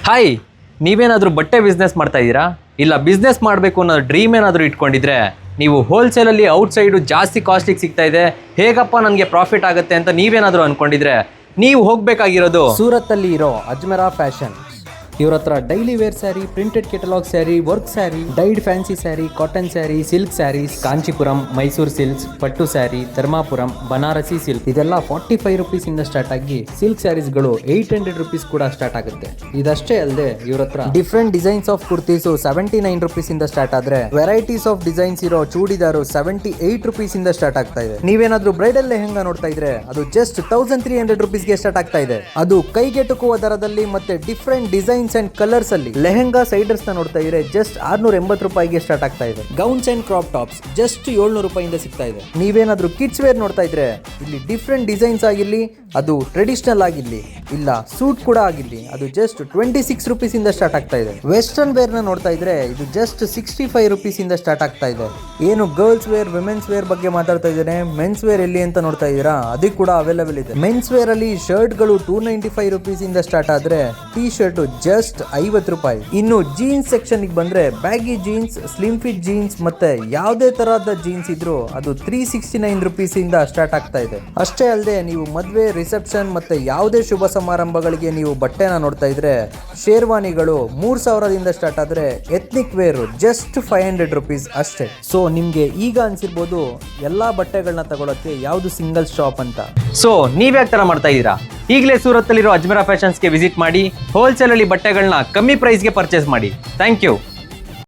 Hi, ನೀವೇನಾದರೂ ಬಟ್ಟೆ business ಮಾಡ್ತಾ ಇದ್ದೀರಾ? ಇಲ್ಲ ಬಿಸ್ನೆಸ್ ಮಾಡಬೇಕು ಅನ್ನೋ ಡ್ರೀಮ್ ಏನಾದರೂ ಇಟ್ಕೊಂಡಿದ್ರೆ ನೀವು ಹೋಲ್ಸೇಲಲ್ಲಿ ಔಟ್ಸೈಡು ಜಾಸ್ತಿ ಕಾಸ್ಟ್ಲಿಗೆ ಸಿಗ್ತಾ ಇದೆ, ಹೇಗಪ್ಪ ನನಗೆ ಪ್ರಾಫಿಟ್ ಆಗುತ್ತೆ ಅಂತ ನೀವೇನಾದರೂ ಅಂದ್ಕೊಂಡಿದ್ರೆ ನೀವು ಹೋಗಬೇಕಾಗಿರೋದು ಸೂರತ್ತಲ್ಲಿ ಇರೋ ಅಜ್ಮರಾ ಫ್ಯಾಷನ್. ಇವ್ರ ಹತ್ರ daily wear sari, printed catalogue sari, work sari, dyed fancy sari, cotton sari, silk saris, Kanchipuram, Mysuru silks, pattu sari, ಧರ್ಮಾಪುರಂ, Banarasi silk ಇದೆಲ್ಲ 45 ರುಪೀಸ್ ಇಂದ ಸ್ಟಾರ್ಟ್ ಆಗಿ ಸಿಲ್ಕ್ ಸ್ಯಾರೀಸ್ಗಳು 800 ರುಪೀಸ್ ಕೂಡ ಸ್ಟಾರ್ಟ್ ಆಗುತ್ತೆ. ಇದಷ್ಟೇ ಅಲ್ಲದೆ ಇವ್ರ ಹತ್ರ different designs of kurtis 79 rupees ಇಂದ ಸ್ಟಾರ್ಟ್ ಆದ್ರೆ ವೆರೈಟೀಸ್ ಆಫ್ ಡಿಸೈನ್ಸ್ ಇರೋ ಚೂಡಿದಾರು 78 ರುಪೀಸ್ ಇಂದ ಸ್ಟಾರ್ಟ್ ಆಗ್ತಾ ಇದೆ. ನೀವೇನಾದ್ರೂ ಬ್ರೈಡಲ್ ಲೆಹಂಗಾ ನೋಡ್ತಾ ಇದ್ರೆ ಅದು ಜಸ್ಟ್ 1300 ರುಪೀಸ್ಗೆ ಸ್ಟಾರ್ಟ್ ಆಗ್ತಾ ಇದೆ. ಅದು ಕೈಗೆಟುಕುವ ದರದಲ್ಲಿ ಮತ್ತೆ ಡಿಫ್ರೆಂಟ್ ಡಿಸೈನ್ಸ್ ಅಂಡ್ ಕಲರ್ಸ್ ಅಲ್ಲಿ. ಲೆಹಂಗಾ ಸೈಡರ್ಸ್ ನ ನೋಡ್ತಾ ಇದ್ರೆ ಜಸ್ಟ್ 680 ರೂಪಾಯಿಗೆ ಸ್ಟಾರ್ಟ್ ಆಗ್ತಾ ಇದೆ. Gowns and crop tops just 700 ರೂಪಾಯಿಂದ ಸಿಗ್ತಾ ಇದೆ. ನೀವೇನಾದ್ರೂ ಕಿಡ್ಸ್ ವೇರ್ ನೋಡ್ತಾ ಇದ್ರೆ ಇಲ್ಲಿ ಡಿಫ್ರೆಂಟ್ ಡಿಸೈನ್ಸ್ ಆಗಿರ್ಲಿ, ಅದು ಟ್ರೆಡಿಷನಲ್ ಆಗಿರ್ಲಿ, ಇಲ್ಲ ಸೂಟ್ ಕೂಡ ಆಗಿರ್ಲಿ, ಅದು ಜಸ್ಟ್ 26 ರುಪೀಸ್ ಇಂದ ಸ್ಟಾರ್ಟ್ ಆಗ್ತಾ ಇದೆ. ವೆಸ್ಟರ್ನ್ ವೇರ್ ನ ನೋಡ್ತಾ ಇದ್ರೆ ಇದು ಜಸ್ಟ್ 65 ರುಪೀಸ್ ಇಂದ ಸ್ಟಾರ್ಟ್ ಆಗ್ತಾ ಇದೆ. ಏನು ಗರ್ಲ್ಸ್ ವೇರ್, ವಿಮೆನ್ಸ್ ವೇರ್ ಬಗ್ಗೆ ಮಾತಾಡ್ತಾ ಇದ್ದೇನೆ. ಮೆನ್ಸ್ ವೇರ್ ಎಲ್ಲಿ ಅಂತ ನೋಡ್ತಾ ಇದ್ದೀರಾ, ಅದು ಕೂಡ ಅವೈಲೇಬಲ್ ಇದೆ. ಮೆನ್ಸ್ ವೇರ್ ಅಲ್ಲಿ ಶರ್ಟ್ ಗಳು 295 ರುಪೀಸ್ ಇಂದ ಸ್ಟಾರ್ಟ್ ಆದ್ರೆ ಟಿ ಶರ್ಟ್ ಜಸ್ಟ್ 50 ರೂಪಾಯಿ. ಇನ್ನು ಜೀನ್ಸ್ ಸೆಕ್ಷನ್ ಬಂದ್ರೆ baggy jeans, slim fit jeans ಮತ್ತೆ ಯಾವುದೇ ತರಹದ ಜೀನ್ಸ್ ಇದ್ರು ಅದು 369 ರುಪೀಸ್ ಇಂದ ಸ್ಟಾರ್ಟ್ ಆಗ್ತಾ ಇದೆ. ಅಷ್ಟೇ ಅಲ್ಲದೆ ನೀವು ಮದ್ವೆ, ರಿಸೆಪ್ಷನ್ ಮತ್ತೆ ಯಾವುದೇ ಶುಭ ಸಮಾರಂಭಗಳಿಗೆ ನೀವು ಬಟ್ಟೆನ ನೋಡ್ತಾ ಇದ್ರೆ ಶೇರ್ವಾನಿಗಳು 3000ದಿಂದ ಸ್ಟಾರ್ಟ್ ಆದ್ರೆ ಎಥ್ನಿಕ್ ವೇರ್ ಜಸ್ಟ್ 500 ರುಪೀಸ್ ಅಷ್ಟೇ. ಸೊ ನಿಮ್ಗೆ ಈಗ ಅನ್ಸಿರ್ಬೋದು ಎಲ್ಲಾ ಬಟ್ಟೆಗಳನ್ನ ತಗೊಳಕ್ಕೆ ಯಾವ್ದು ಸಿಂಗಲ್ ಶಾಪ್ ಅಂತ. ಸೊ ನೀವ್ಯಾಕೆ ಥರ ಮಾಡ್ತಾ ಇದ್ದೀರಾ? ಈಗಲೇ ಸೂರತ್ತಲ್ಲಿರೋ ಅಜ್ಮರಾ ಫ್ಯಾಷನ್ಸ್ಗೆ ವಿಸಿಟ್ ಮಾಡಿ ಹೋಲ್ಸೇಲಲ್ಲಿ ಬಟ್ಟೆಗಳನ್ನ ಕಮ್ಮಿ ಪ್ರೈಸ್ಗೆ ಪರ್ಚೇಸ್ ಮಾಡಿ. Thank you.